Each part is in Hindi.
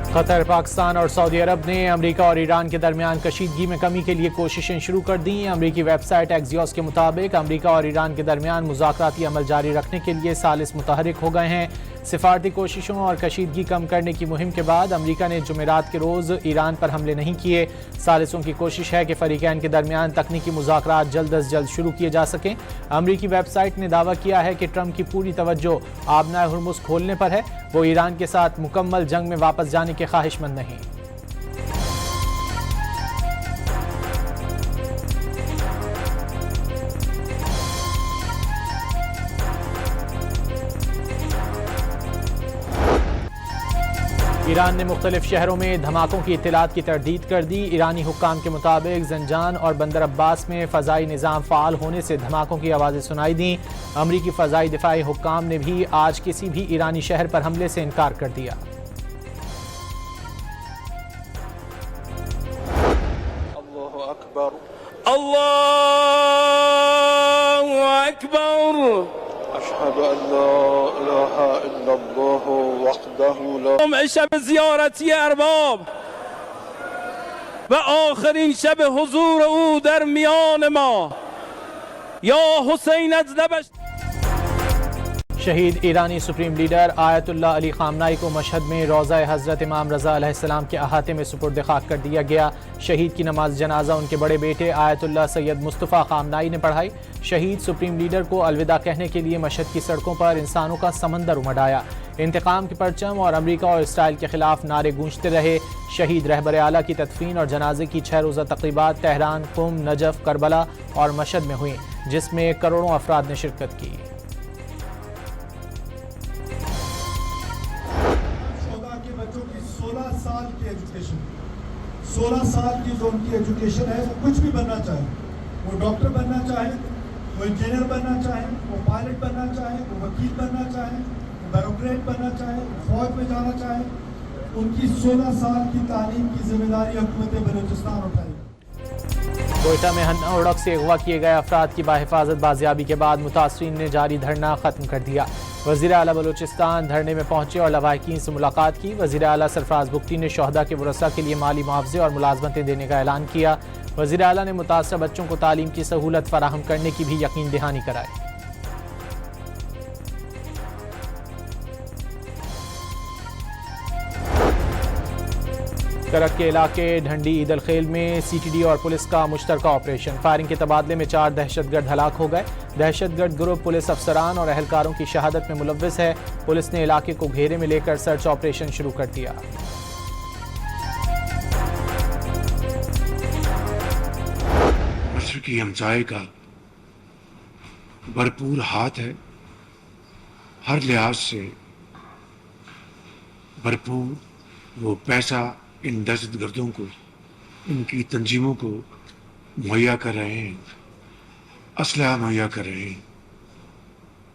कतर, पाकिस्तान और सऊदी अरब ने अमेरिका और ईरान के दरमियान कशीदगी में कमी के लिए कोशिशें शुरू कर दी। अमेरिकी वेबसाइट एक्सियोस के मुताबिक अमेरिका और ईरान के दरमियान मुज़ाकराती अमल जारी रखने के लिए सालिस मुतहरिक हो गए हैं। सिफारती कोशिशों और कशीदगी कम करने की मुहिम के बाद अमेरिका ने जुमेरात के रोज़ ईरान पर हमले नहीं किए। सालिसों की कोशिश है कि फरीकैन के दरमियान तकनीकी मुज़ाकरात जल्द अज जल्द शुरू किए जा सकें। अमेरिकी वेबसाइट ने दावा किया है कि ट्रंप की पूरी तवज्जो आबनाए हुर्मुज़ खोलने पर है। वो ईरान के साथ मुकम्मल जंग में वापस जाने के ख्वाहिशमंद नहीं। ईरान ने मुख्तलिफ शहरों में धमाकों की इत्तलात की तरदीद कर दी। ईरानी हुक्काम के मुताबिक जंजान और बंदर अब्बास में फ़ज़ाई निज़ाम फ़ाल होने से धमाकों की आवाज़ें सुनाई दी। अमरीकी फ़ज़ाई दिफाई हुक्काम ने भी आज किसी भी ईरानी शहर पर हमले से इनकार कर दिया। अल्लाहु अकबर, अल्लाहु अकबर, अशहदु अल्ला इलाहा इल्लल्लाह वहदहु ला शब ज़ियारती अरबाब व आखिरीन शब हुजूर ओ दर मियान मा या हुसैन अज नबश। शहीद ईरानी supreme leader Ayatollah Ali Khamenei को मशहद में रोज़ा हज़रत इमाम रज़ा अलैहिस्सलाम के अहाते में सुपुर्द खाक कर दिया गया। शहीद की नमाज जनाजा उनके बड़े बेटे आयतुल्लाह सैयद मुस्तफ़ा खामनाई ने पढ़ाई। शहीद सुप्रीम लीडर को अलविदा कहने के लिए मशहद की सड़कों पर इंसानों का समंदर उमड़ आया। इंतकाम के परचम और अमरीका और इसराइल के खिलाफ नारे गूंजते रहे। शहीद रहबर आला की तदफीन और जनाजे की 6 रोज़ा तक़रीबात तेहरान, कुम, नजफ, करबला और मशहद में हुई, जिसमें करोड़ों अफराद ने शिरकत की। 16 साल की जो उनकी एजुकेशन है, वो कुछ भी बनना चाहे, वो डॉक्टर बनना चाहे, वो इंजीनियर बनना चाहे, वो पायलट बनना चाहे, वो वकील बनना चाहे, वो ब्यूरोक्रेट बनना चाहे, वो फौज में जाना चाहे, उनकी 16 साल की तालीम की जिम्मेदारी हुकूमत बलूचिस्तान उठाएगी। कोयटा में हन्ना उड़क से अगवा किए गए अफराद की बाहिफाजत बाजियाबी के बाद मुतासरीन ने जारी धरना खत्म कर दिया। वज़ीर आला बलूचिस्तान धरने में पहुंचे और लवाहिकीन से मुलाकात की। वज़ीर आला सरफराज बुख्ती ने शोहदा के वरसा के लिए माली मुआवजे और मुलाजमतें देने का ऐलान किया। वज़ीर आला ने मुतासर बच्चों को तालीम की सहूलत फराहम करने की भी यकीन दहानी कराई। करक के इलाके ढंडी ईदल खेल में CTD और पुलिस का मुश्तरका ऑपरेशन। फायरिंग के तबादले में 4 दहशतगर्द हलाक हो गए। दहशतगर्द ग्रुप पुलिस अफसरान और अहलकारों की शहादत में मुलव्विस है। पुलिस ने इलाके को घेरे में लेकर सर्च ऑपरेशन शुरू कर दिया। मशरकी हमसाये का भरपूर हाथ है, हर लिहाज से भरपूर। वो पैसा इन दहशतगर्दों को, इनकी तंजीमों को मुहैया कर रहे हैं, असलहा मुहैया कर रहे हैं।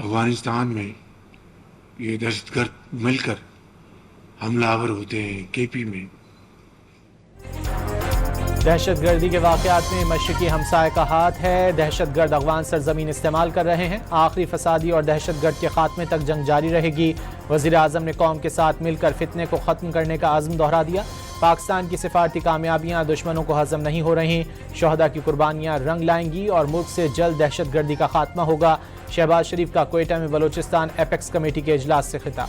अफगानिस्तान में ये दहशतगर्द मिलकर हमलावर होते हैं। KP में दहशतगर्दी के वाक़यात में मशरकी हमसाये का हाथ है। दहशतगर्द अफगान सरजमीन इस्तेमाल कर रहे हैं। आखिरी फसादी और दहशतगर्द के खात्मे तक जंग जारी रहेगी। वज़ीर आज़म ने कौम के साथ मिलकर फितने को ख़त्म करने का आज़म दोहरा दिया। पाकिस्तान की सिफारती कामयाबियाँ दुश्मनों को हज़म नहीं हो रही। शोहदा की कुर्बानियाँ रंग लाएंगी और मुल्क से जल्द दहशतगर्दी का खात्मा होगा। शहबाज शरीफ का कोयटा में बलूचिस्तान एपेक्स कमेटी के इजलास से खिताब।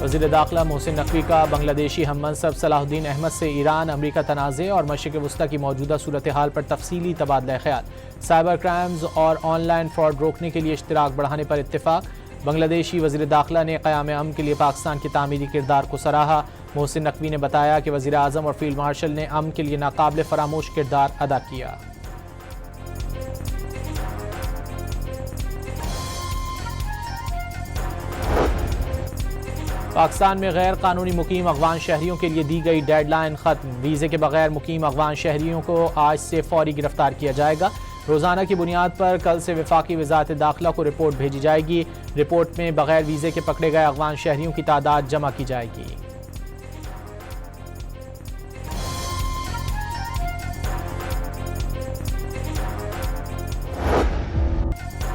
वज़ीर दाखिला मोहसिन नकवी का बांग्लादेशी हम मनसब सलाहुद्दीन अहमद से ईरान अमरीका तनाज़े और मशरिक़ वस्ता की मौजूदा सूरत हाल पर तफसीली तबादला ख्याल। साइबर क्राइम्स और ऑनलाइन फ्रॉड रोकने के लिए इश्तिराक बढ़ाने पर इत्तेफाक। बांग्लादेशी वज़ीर दाखिला ने क़याम अमन के लिए पाकिस्तान के तामीरी किरदार को सराहा। मोहसिन नकवी ने बताया कि वज़ीर आज़म और फील्ड मार्शल ने अमन के लिए नाकाबिल फरामोश किरदार अदा किया। पाकिस्तान में गैर कानूनी मुकीम अफगान शहरियों के लिए दी गई डेडलाइन खत्म। वीज़े के बगैर मुकीम अफगान शहरियों को आज से फौरी गिरफ्तार किया जाएगा। रोज़ाना की बुनियाद पर कल से वफाकी वज़ारत दाखिला को रिपोर्ट भेजी जाएगी। रिपोर्ट में बगैर वीज़े के पकड़े गए अफगान शहरियों की तादाद जमा की जाएगी।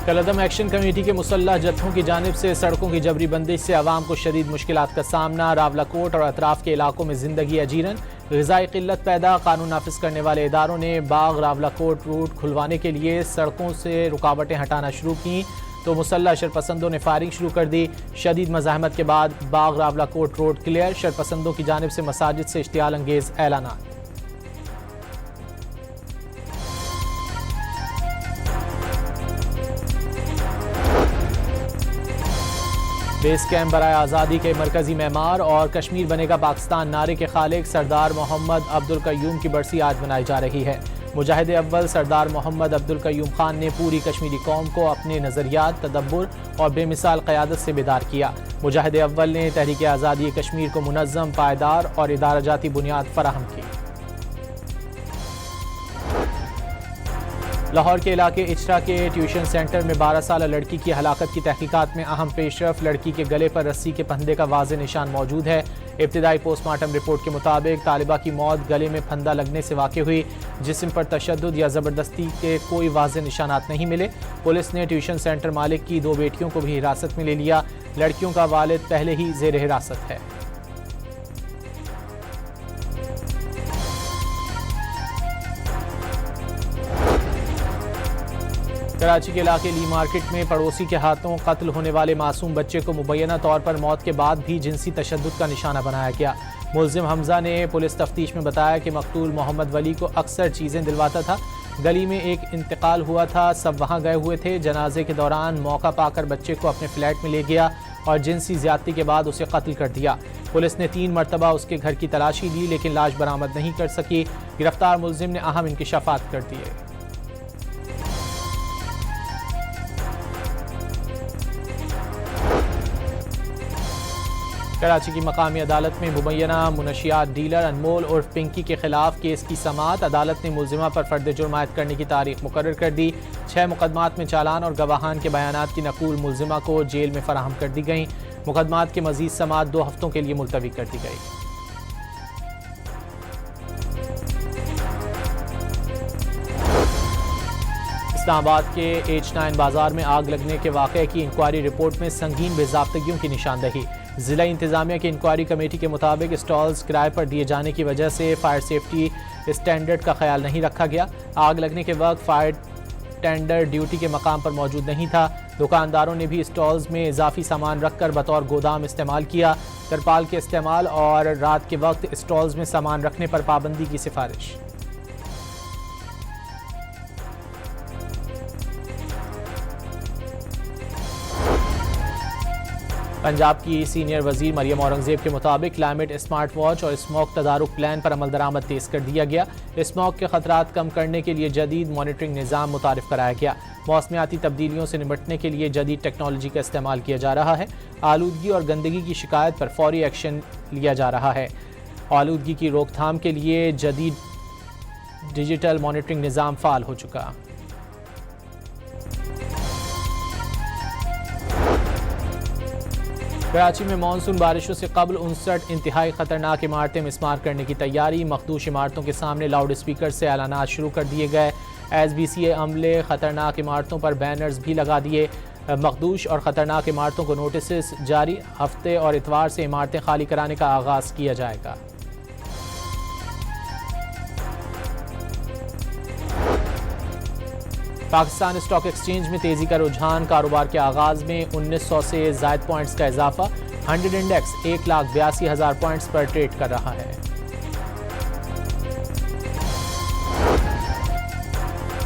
कलअदम एक्शन कमेटी के मुसल्लह जत्थों की जानिब से सड़कों की जबरी बंदिश से आवाम को शदीद मुश्किलात का सामना। रावलाकोट और अतराफ के इलाकों में जिंदगी अजीरन, ग़िज़ाई क़िल्लत पैदा। कानून नाफिज करने वाले इदारों ने बाग रावलाकोट रूट खुलवाने के लिए सड़कों से रुकावटें हटाना शुरू की तो मुसल्लह शरपसंदों ने फायरिंग शुरू कर दी। शदीद मज़ाहमत के बाद बाग रावलाकोट रोड क्लियर। शरपसंदों की जानिब से मसाजिद से इश्तियाल अंगेज ऐलानात। बेस कैंप बराए आज़ादी के मरकजी मेमार और कश्मीर बनेगा पाकिस्तान नारे के खालिक सरदार मोहम्मद अब्दुल कय्यूम की बरसी आज मनाई जा रही है। मुजाहिद अव्वल सरदार मोहम्मद अब्दुल कय्यूम खान ने पूरी कश्मीरी कौम को अपने नज़रियात, तदब्बुर और बेमिसाल क़यादत से बेदार किया। मुजाहिद अव्वल ने तहरीक आज़ादी कश्मीर को मुनज़्ज़म, पायदार और इदाराजाती बुनियाद फराहम की। लाहौर के इलाके इचरा के ट्यूशन सेंटर में 12 साल लड़की की हलाकत की तहकीकात में अहम पेशरफ। लड़की के गले पर रस्सी के फंदे का वाज़े निशान मौजूद है। इब्तिदाई पोस्टमार्टम रिपोर्ट के मुताबिक तालिबा की मौत गले में फंदा लगने से वाक़ हुई। जिस्म पर तशद्दुद या ज़बरदस्ती के कोई वाज़े निशानात नहीं मिले। पुलिस ने ट्यूशन सेंटर मालिक की 2 बेटियों को भी हिरासत में ले लिया। लड़कियों का वालिद पहले ही ज़ेर हिरासत है। कराची के इलाके ली मार्केट में पड़ोसी के हाथों कत्ल होने वाले मासूम बच्चे को मुबैना तौर पर मौत के बाद भी जिनसी तशद्दुद का निशाना बनाया गया। मुल्जिम हमजा ने पुलिस तफ्तीश में बताया कि मकतूल मोहम्मद वली को अक्सर चीज़ें दिलवाता था। गली में एक इंतकाल हुआ था, सब वहाँ गए हुए थे। जनाजे के दौरान मौका पाकर बच्चे को अपने फ्लैट में ले गया और जिनसी ज्यादती के बाद उसे कत्ल कर दिया। पुलिस ने 3 मरतबा उसके घर की तलाशी ली लेकिन लाश बरामद नहीं कर सकी। गिरफ्तार मुल्जिम ने अहम इंकिशाफात कर दिए। कराची की मकामी अदालत में मुबैना मुनशियात डीलर अनमोल उर्फ पिंकी के खिलाफ केस की समाअत। अदालत ने मुल्जिमा पर फर्द जुर्म आयद करने की तारीख मुकर्रर कर दी। 6 मुकदमात में चालान और गवाहान के बयानात की नकूल मुल्जिमा को जेल में फराहम कर दी गई। मुकदमात की मजीद समाअत 2 हफ्तों के लिए मुलतवी कर दी गई। इस्लामाबाद के H9 बाजार में आग लगने के वाक़े की इंक्वायरी रिपोर्ट में संगीन बेज़ाब्तगियों की निशानदही। ज़िला इंतज़ामिया की इंक्वायरी कमेटी के मुताबिक स्टॉल्स किराए पर दिए जाने की वजह से फायर सेफ्टी स्टैंडर्ड का ख्याल नहीं रखा गया। आग लगने के वक्त फायर टेंडर ड्यूटी के मकाम पर मौजूद नहीं था। दुकानदारों ने भी स्टॉल्स में इजाफी सामान रखकर बतौर गोदाम इस्तेमाल किया। तरपाल के इस्तेमाल और रात के वक्त स्टॉल्स में सामान रखने पर पाबंदी की सिफारिश। पंजाब की सीनियर वजीर मरियम औरंगजेब के मुताबिक क्लाइमेट स्मार्ट वॉच और स्मोक तदारुक प्लान पर अमल दरामद तेज कर दिया गया। स्मोक के खतरात कम करने के लिए जदीद मॉनिटरिंग निज़ाम मुतारिफ कराया गया। मौसमियाती तब्दीलियों से निपटने के लिए जदीद टेक्नोलॉजी का इस्तेमाल किया जा रहा है। आलूदगी और गंदगी की शिकायत पर फौरी एक्शन लिया जा रहा है। आलूदगी की रोकथाम के लिए जदीद डिजिटल मॉनिटरिंग निज़ाम फ़ाल हो चुका। कराची में मानसून बारिशों से कबल 59 इंतहाई खतरनाक इमारतें मिसमार करने की तैयारी। मखदूश इमारतों के सामने लाउड स्पीकर से ऐलानात शुरू कर दिए गए। SBCA अमले खतरनाक इमारतों पर बैनर्स भी लगा दिए। मखदूश और खतरनाक इमारतों को नोटिस जारी। हफ्ते और इतवार से इमारतें खाली कराने का आगाज किया जाएगा। पाकिस्तान स्टॉक एक्सचेंज में तेजी का रुझान। कारोबार के आगाज में 1900 से जायद पॉइंट्स का इजाफा। 100 इंडेक्स 1,82,000 पॉइंट्स पर ट्रेड कर रहा है।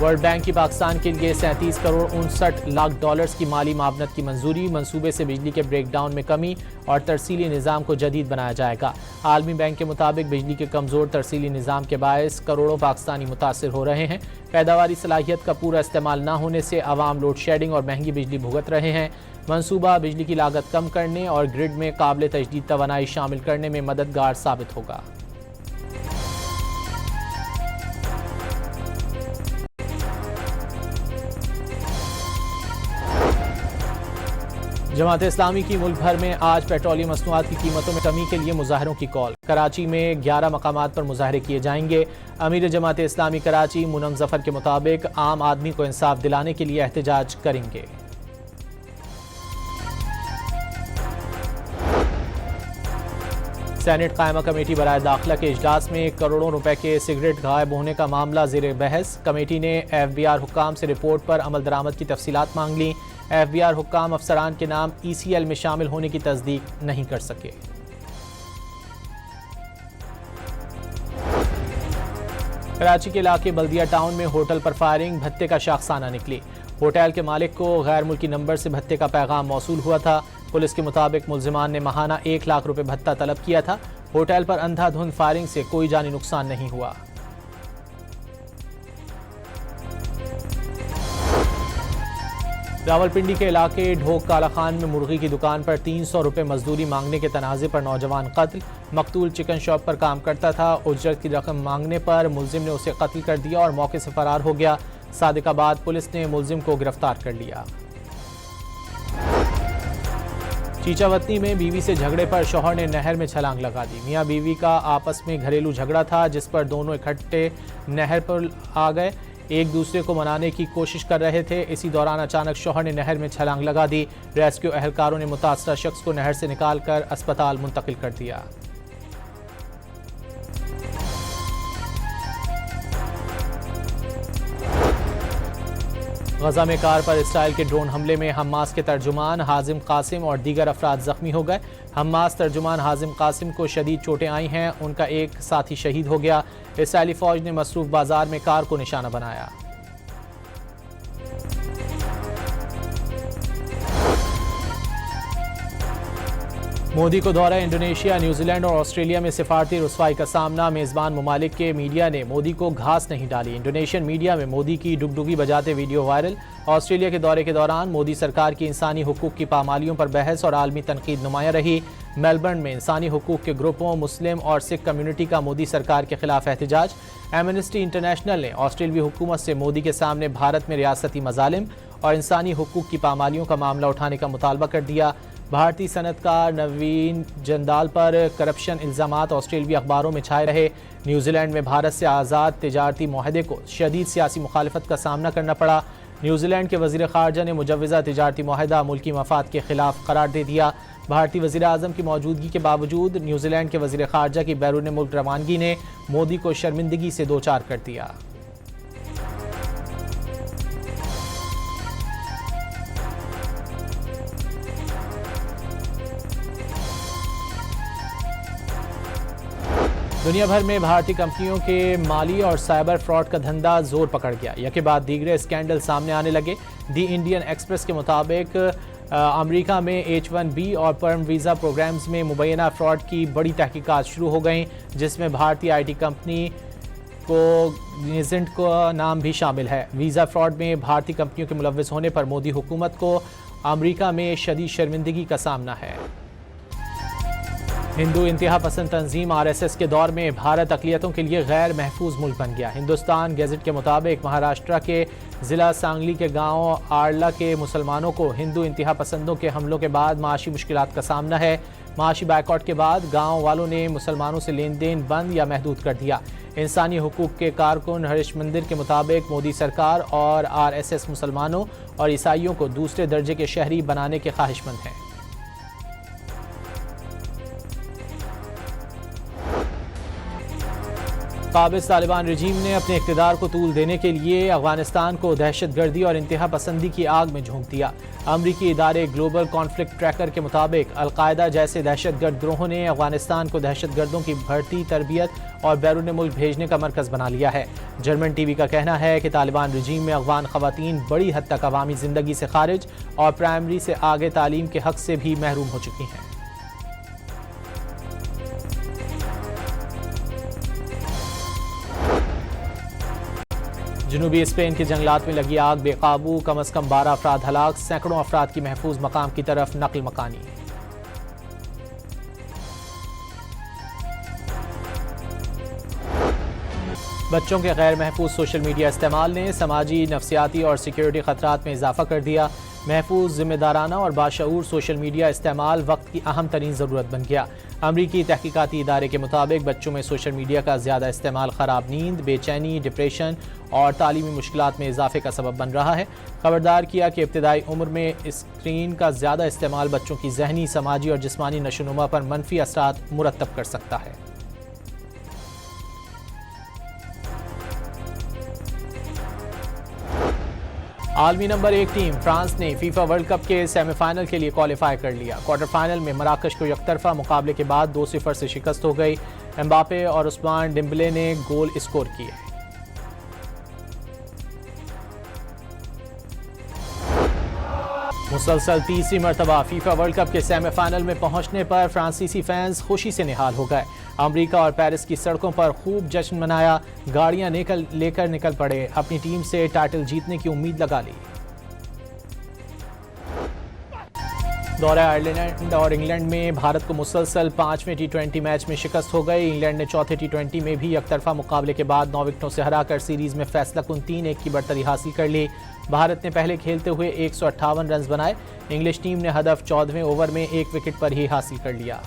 वर्ल्ड बैंक की पाकिस्तान के लिए 37 करोड़ 59 लाख डॉलर्स की माली मावनत की मंजूरी। मंसूबे से बिजली के ब्रेकडाउन में कमी और तरसीली निज़ाम को जदीद बनाया जाएगा। आलमी बैंक के मुताबिक बिजली के कमज़ोर तरसीली निज़ाम के बायस करोड़ों पाकिस्तानी मुतासिर हो रहे हैं। पैदावारी सलाहियत का पूरा इस्तेमाल न होने से आवाम लोड शेडिंग और महंगी बिजली भुगत रहे हैं। मंसूबा बिजली की लागत कम करने और ग्रिड में काबिल तजदीद तवानाई शामिल करने में मददगार साबित होगा। जमात इस्लामी की मुल्क भर में आज पेट्रोलियम मसनूआत की कीमतों में कमी के लिए मुजाहरों की कॉल। कराची में 11 मकामात पर मुजाहरे किए जाएंगे। अमीर जमात इस्लामी कराची मुनम जफर के मुताबिक आम आदमी को इंसाफ दिलाने के लिए एहतजाज करेंगे। सेनेट कायमा कमेटी बराए दाखिला के इजलास में करोड़ों रुपए के सिगरेट गायब होने का मामला ज़ेर बहस। कमेटी ने FBR हुक्काम से रिपोर्ट पर अमल दरामद की तफसीलात मांग ली। FBR हुक्काम अफसरान के नाम ECL में शामिल होने की तस्दीक नहीं कर सके। कराची के इलाके बल्दिया टाउन में होटल पर फायरिंग, भत्ते का शाखसाना निकली। होटल के मालिक को गैर मुल्की नंबर से भत्ते का पैगाम मौसूल हुआ था। पुलिस के मुताबिक मुल्जिमान ने माहाना 1 लाख रुपए भत्ता तलब किया था। होटल पर अंधाधुंध फायरिंग से कोई जानी नुकसान नहीं हुआ। रावलपिंडी के इलाके ढोक काला खान में मुर्गी की दुकान पर 300 रुपए मजदूरी मांगने के तनाजे पर नौजवान कत्ल। मकतूल चिकन शॉप पर काम करता था। उजरत की रकम मांगने पर मुलजिम ने उसे कत्ल कर दिया और मौके से फरार हो गया। सादिकाबाद पुलिस ने मुलजिम को गिरफ्तार कर लिया। चीचावतनी में बीवी से झगड़े पर शौहर ने नहर में छलांग लगा दी। मियां बीवी का आपस में घरेलू झगड़ा था, जिस पर दोनों इकट्ठे नहर पर आ गए। एक दूसरे को मनाने की कोशिश कर रहे थे। इसी दौरान अचानक शौहर ने नहर में छलांग लगा दी। रेस्क्यू एहलकारों ने मुतासरा शख्स को नहर से निकालकर अस्पताल मुंतकिल कर दिया। गजा में कार पर इसराइल के ड्रोन हमले में हमास के तर्जुमान हाजिम कासिम और दीगर अफराद जख्मी हो गए। हमास तर्जुमान हाजिम कासिम को शदीद चोटें आई हैं। उनका एक साथी शहीद हो गया। इसराइली फौज ने मसरूफ बाजार में कार को निशाना बनाया। मोदी को दौरा इंडोनेशिया, न्यूजीलैंड और ऑस्ट्रेलिया में सिफारती रुसवाई का सामना। मेजबान ममालिक के मीडिया ने मोदी को घास नहीं डाली। इंडोनेशियन मीडिया में मोदी की डुगडुगी बजाते वीडियो वायरल। ऑस्ट्रेलिया के दौरे के दौरान मोदी सरकार की इंसानी हुकूक की पामालियों पर बहस और आलमी तनकीद नुमाया रही। मेलबर्न में इंसानी हुकूक के ग्रुपों, मुस्लिम और सिख कम्युनिटी का मोदी सरकार के खिलाफ एहतजाज। एमनेस्टी इंटरनेशनल ने ऑस्ट्रेलियाई हुकूमत से मोदी के सामने भारत में रियासती मजालिम और इंसानी हुकूक की पामालियों का मामला उठाने का मुतालबा कर दिया। भारतीय सनतकार नवीन जंदाल पर करप्शन इल्ज़ामात ऑस्ट्रेलियाई अखबारों में छाए रहे। न्यूजीलैंड में भारत से आज़ाद तिजारती मुआहदे को शदीद सियासी मुखालिफत का सामना करना पड़ा। न्यूजीलैंड के वज़ीर ख़ारजा ने मुजव्वज़ा तिजारती मुआहदा मुल्की मफाद के खिलाफ करार दे दिया। भारतीय वज़ीर आज़म की मौजूदगी के बावजूद न्यूजीलैंड के वज़ीर ख़ारजा की बैरून मुल्क रवानगी ने मोदी को शर्मिंदगी से दो चार कर दिया। दुनिया भर में भारतीय कंपनियों के माली और साइबर फ्रॉड का धंधा जोर पकड़ गया। यके बाद दीगरे स्कैंडल सामने आने लगे। दी इंडियन एक्सप्रेस के मुताबिक अमेरिका में H1B और पर्म वीज़ा प्रोग्राम्स में मुबैना फ्रॉड की बड़ी तहकीकात शुरू हो गई, जिसमें भारतीय IT कंपनी कोग्निजेंट का नाम भी शामिल है। वीज़ा फ्रॉड में भारतीय कंपनियों के मुलव्वस होने पर मोदी हुकूमत को अमेरिका में शदीद शर्मिंदगी का सामना है। हिंदू इंतहा पसंद तंजीम RSS के दौर में भारत अक़लियतों के लिए गैर महफूज मुल्क बन गया। हिंदुस्तान गैजेट के मुताबिक महाराष्ट्र के ज़िला सांगली के गांव आरला के मुसलमानों को हिंदू इंतहा पसंदों के हमलों के बाद माशी मुश्किलात का सामना है। माशी बायकॉट के बाद गांव वालों ने मुसलमानों से लेन देन बंद या महदूद कर दिया। इंसानी हुकूक के कारकुन हरीश मंदिर के मुताबिक मोदी सरकार और RSS मुसलमानों और ईसाइयों को दूसरे दर्जे के शहरी बनाने के ख्वाहिशमंद हैं। काबिज तालिबान रजीम ने अपने इक़्तिदार को तूल देने के लिए अफगानिस्तान को दहशतगर्दी और इंतहा पसंदी की आग में झोंक दिया। अमरीकी इदारे ग्लोबल कॉन्फ्लिक्ट ट्रैकर के मुताबिक अलकायदा जैसे दहशतगर्द ग्रोहों ने अफगानिस्तान को दहशतगर्दों की भर्ती, तरबियत और बैरून मुल्क भेजने का मरकज़ बना लिया है। जर्मन TV का कहना है कि तालिबान रजीम में अफगान ख़वातीन बड़ी हद तक अवामी ज़िंदगी से खारिज और प्राइमरी से आगे तालीम के हक़ से भी महरूम हो चुकी हैं। जनूबी स्पेन के जंगलात में लगी आग बेकाबू, कम से कम 12 अफराद हलाक, सैकड़ों अफराद की महफूज मकाम की तरफ नकल मकानी। बच्चों के गैर महफूज सोशल मीडिया इस्तेमाल ने समाजी, नफसियाती और सिक्योरिटी खतरात में इजाफा कर दिया। महफूज, जिम्मेदाराना और बाशऊर सोशल मीडिया इस्तेमाल वक्त की अहम तरीन ज़रूरत बन गया। अमरीकी तहकीकाती इदारे के मुताबिक बच्चों में सोशल मीडिया का ज़्यादा इस्तेमाल ख़राब नींद, बेचैनी, डिप्रेशन और तालीमी मुश्किलात में इजाफे का सबब बन रहा है। खबरदार किया कि इब्तदाई उम्र में स्क्रीन का ज़्यादा इस्तेमाल बच्चों की जहनी, समाजी और जिस्मानी नशोनुमा पर मनफी असरात मुरतब कर सकता है। आलमी नंबर 1 टीम फ्रांस ने फीफा वर्ल्ड कप के सेमीफाइनल के लिए क्वालिफाई कर लिया। क्वार्टर फाइनल में मराकश को एकतरफा मुकाबले के बाद 2-0 से शिकस्त हो गई। एम्बापे और उस्मान डिम्बले ने गोल स्कोर किए। मुसलसल तीसरी मरतबा फीफा वर्ल्ड कप के सेमीफाइनल में पहुंचने पर फ्रांसीसी फैंस खुशी से निहाल हो गए। अमेरिका और पेरिस की सड़कों पर खूब जश्न मनाया, गाड़ियां लेकर निकल पड़े, अपनी टीम से टाइटल जीतने की उम्मीद लगा ली। दौरा आयरलैंड और इंग्लैंड में भारत को मुसलसल 5वें T20 मैच में शिकस्त हो गई। इंग्लैंड ने चौथे T20 में भी एकतरफा मुकाबले के बाद 9 विकेटों से हराकर सीरीज में फैसलाकुन 3-1 की बढ़तरी हासिल कर ली। भारत ने पहले खेलते हुए 158 रन बनाए। इंग्लिश टीम ने हदफ 14वें ओवर में 1 विकेट पर ही हासिल कर लिया।